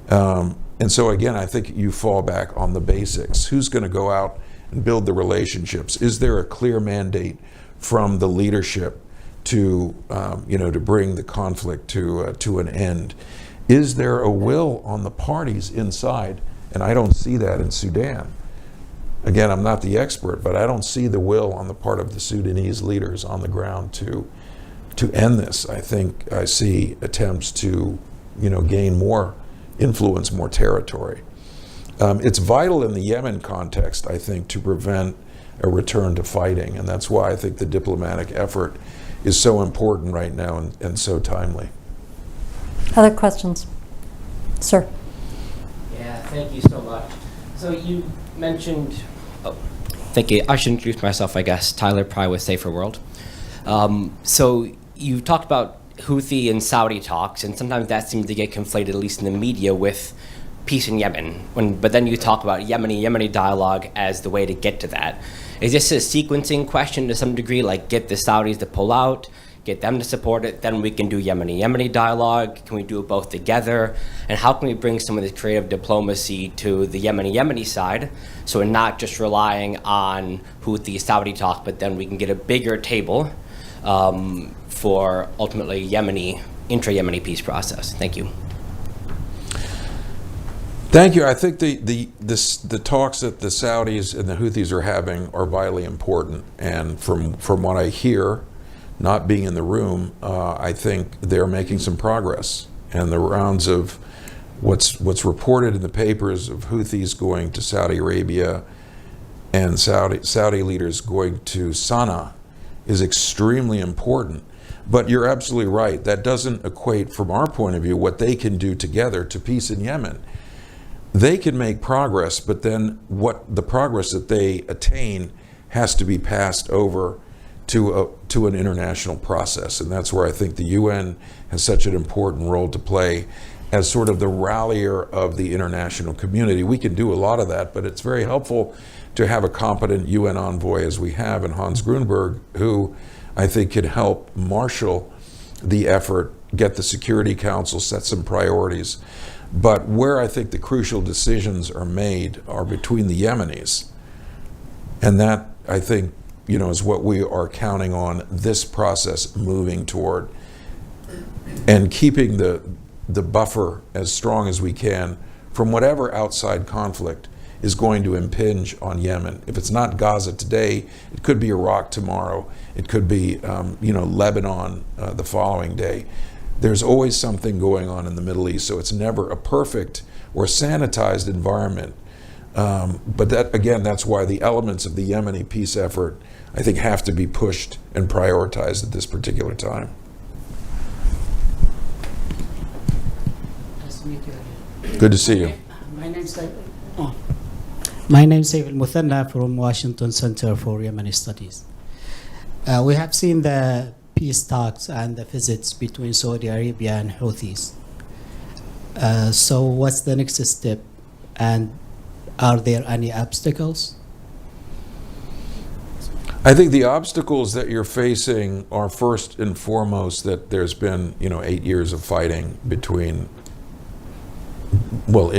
And so again, I think you fall back on the basics. Who's going to go out and build the relationships? Is there a clear mandate from the leadership to bring the conflict to an end? Is there a will on the parties inside? And I don't see that in Sudan. Again, I'm not the expert, but I don't see the will on the part of the Sudanese leaders on the ground to end this. I think I see attempts to, gain more influence, more territory. It's vital in the Yemen context, I think, to prevent a return to fighting, and that's why I think the diplomatic effort is so important right now and so timely. Other questions? Sir. Yeah, thank you so much. So you mentioned, thank you. I should introduce myself, I guess. Tyler Pry with Safer World. So you talked about Houthi and Saudi talks, and sometimes that seems to get conflated, at least in the media, with peace in Yemen. But then you talk about Yemeni dialogue as the way to get to that. Is this a sequencing question to some degree, like get the Saudis to pull out, get them to support it, then we can do Yemeni dialogue? Can we do it both together? And how can we bring some of this creative diplomacy to the Yemeni side, so we're not just relying on Houthi Saudi talk, but then we can get a bigger table for ultimately intra-Yemeni peace process? Thank you. Thank you. I think the talks that the Saudis and the Houthis are having are vitally important, and from what I hear, not being in the room, I think they're making some progress. And the rounds of what's reported in the papers of Houthis going to Saudi Arabia and Saudi leaders going to Sana'a is extremely important. But you're absolutely right. That doesn't equate, from our point of view, what they can do together to peace in Yemen. They can make progress, but then what the progress that they attain has to be passed over to an international process. And that's where I think the UN has such an important role to play as sort of the rallier of the international community. We can do a lot of that, but it's very helpful to have a competent UN envoy as we have in Hans Grunberg, who I think can help marshal the effort, get the Security Council, set some priorities. But where I think the crucial decisions are made are between the Yemenis. And that, I think, is what we are counting on this process moving toward, and keeping the buffer as strong as we can from whatever outside conflict is going to impinge on Yemen. If it's not Gaza today, it could be Iraq tomorrow. It could be, Lebanon the following day. There's always something going on in the Middle East, so it's never a perfect or sanitized environment. But that's why the elements of the Yemeni peace effort, I think, have to be pushed and prioritized at this particular time. Nice to meet you again. Good to see you. My name is Saiful Muthanna from Washington Center for Yemeni Studies. We have seen the peace talks and the visits between Saudi Arabia and Houthis. So what's the next step, and are there any obstacles? I think the obstacles that you're facing are first and foremost that there's been 8 years of fighting in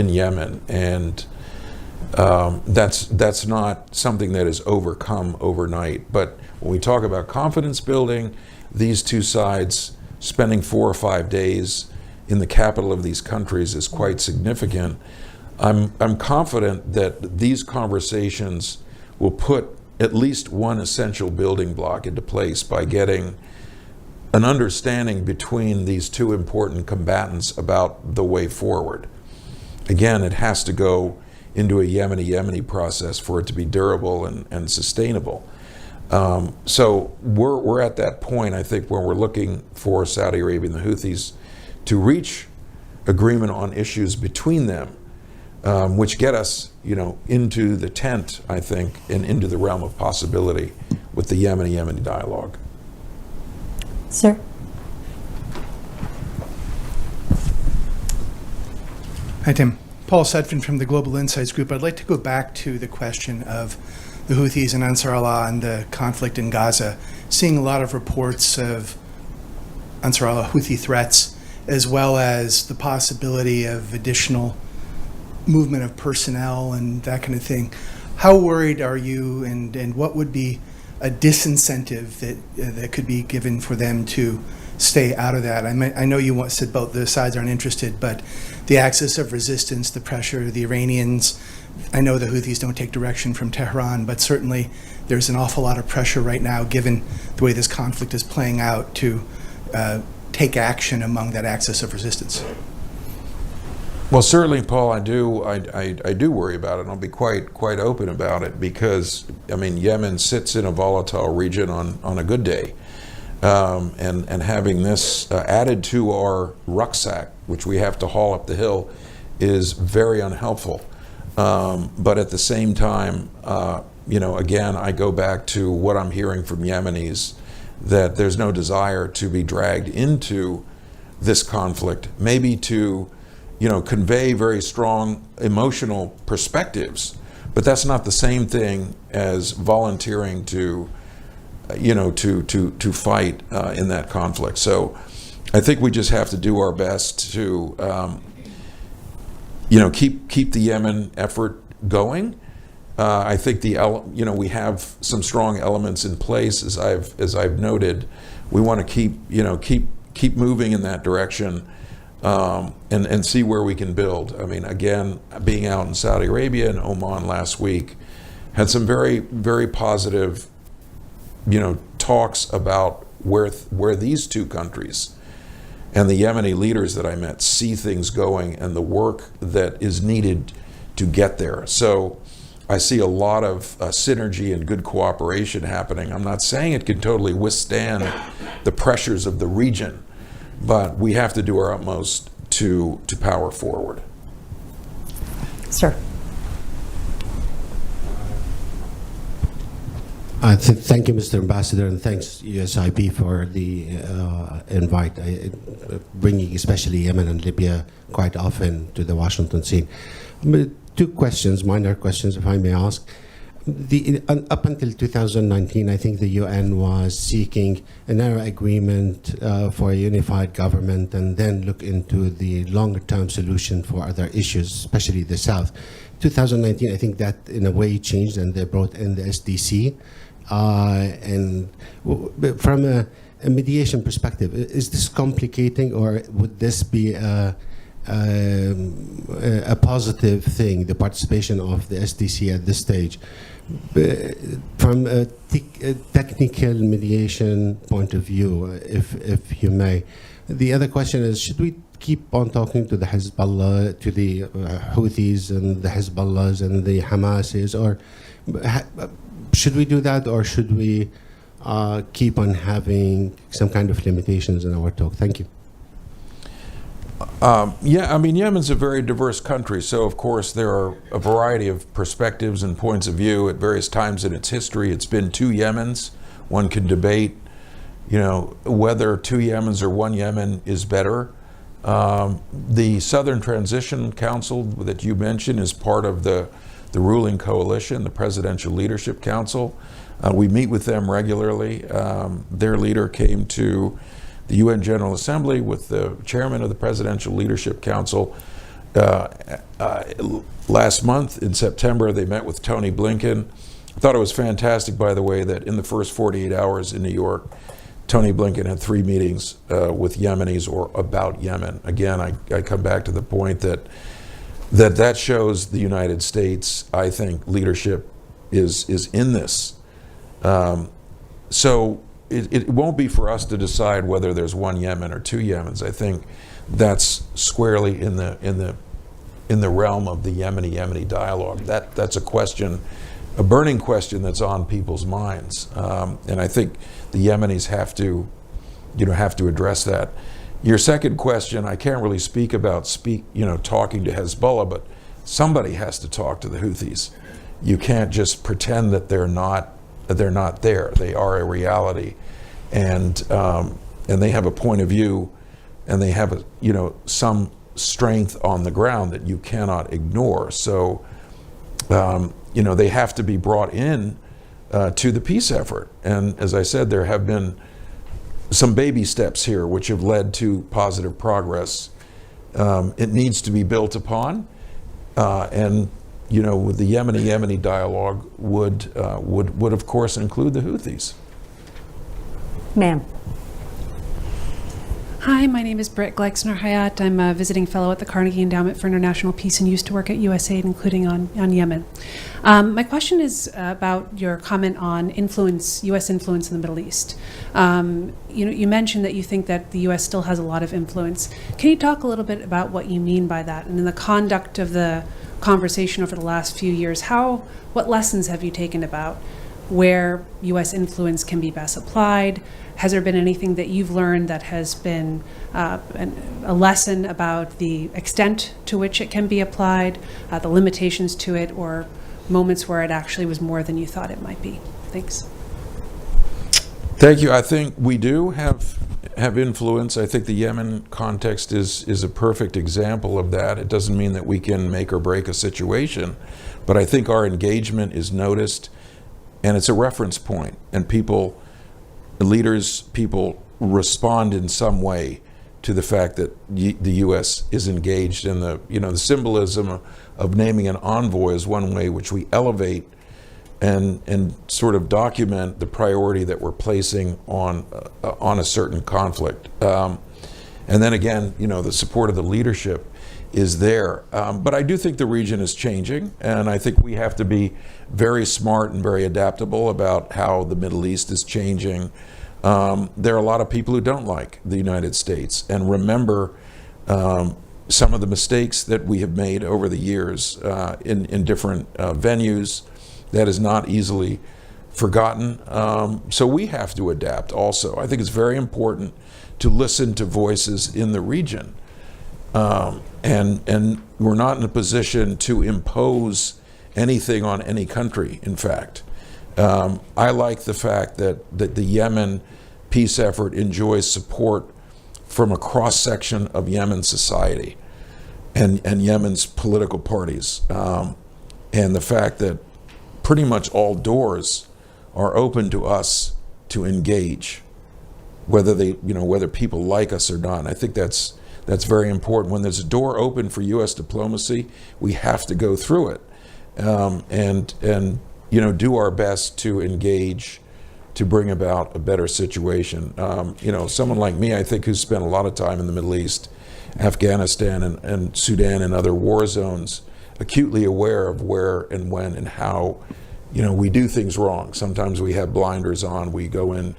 Yemen, and that's not something that is overcome overnight. But when we talk about confidence building, these two sides spending 4 or 5 days in the capital of these countries is quite significant. I'm confident that these conversations will put at least one essential building block into place by getting an understanding between these two important combatants about the way forward. again, it has to go into a Yemeni process for it to be durable and sustainable. So we're at that point, I think, where we're looking for Saudi Arabia and the Houthis to reach agreement on issues between them, which get us, into the tent, I think, and into the realm of possibility with the Yemeni dialogue. Sir? Hi, Tim. Paul Sudfin from the Global Insights Group. I'd like to go back to the question of the Houthis and Ansar Allah and the conflict in Gaza. Seeing a lot of reports of Ansar Allah Houthi threats, as well as the possibility of additional movement of personnel and that kind of thing. How worried are you, and what would be a disincentive that could be given for them to stay out of that? I know you said both the sides aren't interested, but the axis of resistance, the pressure, the Iranians, I know the Houthis don't take direction from Tehran, but certainly there's an awful lot of pressure right now, given the way this conflict is playing out, to take action among that axis of resistance. Well, certainly, Paul, I do worry about it, and I'll be quite open about it, because, Yemen sits in a volatile region on a good day. And having this added to our rucksack, which we have to haul up the hill, is very unhelpful. But at the same time, again, I go back to what I'm hearing from Yemenis, that there's no desire to be dragged into this conflict, maybe to, convey very strong emotional perspectives, but that's not the same thing as volunteering to fight in that conflict. So I think we just have to do our best to, keep the Yemen effort going. I think we have some strong elements in place, as I've noted. We want to keep moving in that direction, and see where we can build. Again, being out in Saudi Arabia and Oman last week, had some very, very positive talks about where these two countries and the Yemeni leaders that I met see things going, and the work that is needed to get there. So I see a lot of synergy and good cooperation happening. I'm not saying it can totally withstand the pressures of the region, but we have to do our utmost to power forward. Sir? Thank you, Mr. Ambassador, and thanks USIP for the invite, bringing especially Yemen and Libya quite often to the Washington scene. Two questions, minor questions, if I may ask. Up until 2019, I think the UN was seeking a narrow agreement for a unified government, and then look into the longer-term solution for other issues, especially the South. 2019, I think that in a way changed, and they brought in the SDC. And from a mediation perspective, is this complicating, or would this be a positive thing, the participation of the SDC at this stage? From a technical mediation point of view, if you may. The other question is, should we keep on talking to the Hezbollah, to the Houthis and the Hezbollahs and the Hamasis, or should we do that, or should we keep on having some kind of limitations in our talk? Thank you. Yemen's a very diverse country, so of course there are a variety of perspectives and points of view at various times in its history. It's been two Yemens. One can debate, whether two Yemens or one Yemen is better. The Southern Transition Council that you mentioned is part of the ruling coalition, the Presidential Leadership Council. We meet with them regularly. Their leader came to the UN General Assembly with the chairman of the Presidential Leadership Council. Last month in September, they met with Tony Blinken. I thought it was fantastic, by the way, that in the first 48 hours in New York, Tony Blinken had 3 meetings with Yemenis or about Yemen. Again, I come back to the point that shows the United States, I think, leadership is in this. So it won't be for us to decide whether there's one Yemen or two Yemens. I think that's squarely in the in the realm of the Yemeni dialogue. That's a question, a burning question that's on people's minds, and I think the Yemenis have to address that. Your second question, I can't really speak about talking to Hezbollah, but somebody has to talk to the Houthis. You can't just pretend that they're not there. They are a reality, and they have a point of view, and they have some strength on the ground that you cannot ignore. So they have to be brought in to the peace effort. And as I said, there have been some baby steps here which have led to positive progress. It needs to be built upon, and with the Yemeni dialogue would of course include the Houthis. Ma'am. Hi, my name is Britt Gleixner Hayat. I'm a visiting fellow at the Carnegie Endowment for International Peace and used to work at USAID, including on Yemen. My question is about your comment on U.S. influence in the Middle East. You mentioned that you think that the U.S. still has a lot of influence. Can you talk a little bit about what you mean by that? And in the conduct of the conversation over the last few years, what lessons have you taken about where U.S. influence can be best applied? Has there been anything that you've learned that has been a lesson about the extent to which it can be applied, the limitations to it, or moments where it actually was more than you thought it might be? Thanks. Thank you. I think we do have influence. I think the Yemen context is a perfect example of that. It doesn't mean that we can make or break a situation, but I think our engagement is noticed, and it's a reference point, and people respond in some way to the fact that the U.S. is engaged in the symbolism of naming an envoy is one way which we elevate and sort of document the priority that we're placing on a certain conflict. And then again, the support of the leadership is there. But I do think the region is changing, and I think we have to be very smart and very adaptable about how the Middle East is changing. There are a lot of people who don't like the United States, and remember some of the mistakes that we have made over the years in different venues. That is not easily forgotten. So we have to adapt also. I think it's very important to listen to voices in the region. And we're not in a position to impose anything on any country, in fact. I like the fact that the Yemen peace effort enjoys support from a cross-section of Yemen society and Yemen's political parties. And the fact that pretty much all doors are open to us to engage, whether people like us or not. And I think that's very important. When there's a door open for U.S. diplomacy, we have to go through it, and do our best to engage to bring about a better situation. Someone like me, I think, who's spent a lot of time in the Middle East, Afghanistan and Sudan and other war zones, acutely aware of where and when and how we do things wrong. Sometimes we have blinders on. We go in,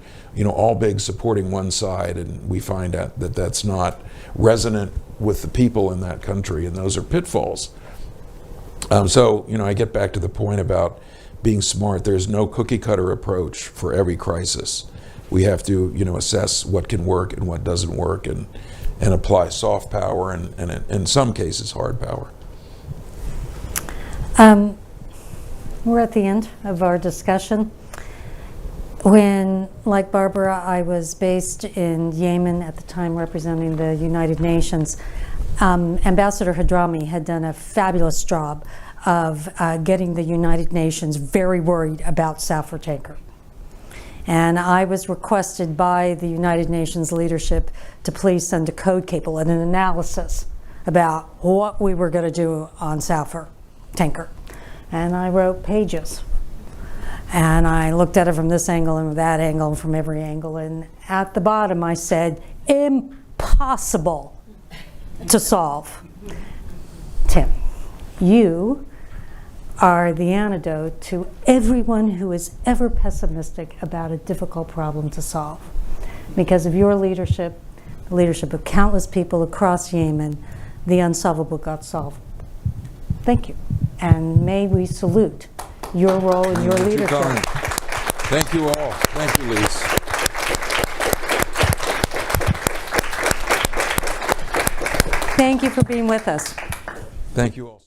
all big supporting one side, and we find out that that's not resonant with the people in that country, and those are pitfalls. So I get back to the point about being smart. There's no cookie cutter approach for every crisis. We have to assess what can work and what doesn't work, and apply soft power and in some cases hard power. We're at the end of our discussion. When, like Barbara, I was based in Yemen at the time representing the United Nations, Ambassador Hadrami had done a fabulous job of getting the United Nations very worried about supertanker. And I was requested by the United Nations leadership to please send a code cable and an analysis about what we were going to do on supertanker. And I wrote pages. And I looked at it from this angle and from that angle and from every angle. And at the bottom I said, impossible to solve. Tim, you are the antidote to everyone who is ever pessimistic about a difficult problem to solve. Because of your leadership, the leadership of countless people across Yemen, the unsolvable got solved Thank you. And may we salute your role and your leadership. Thank you all. Thank you, Lise. Thank you for being with us. Thank you all.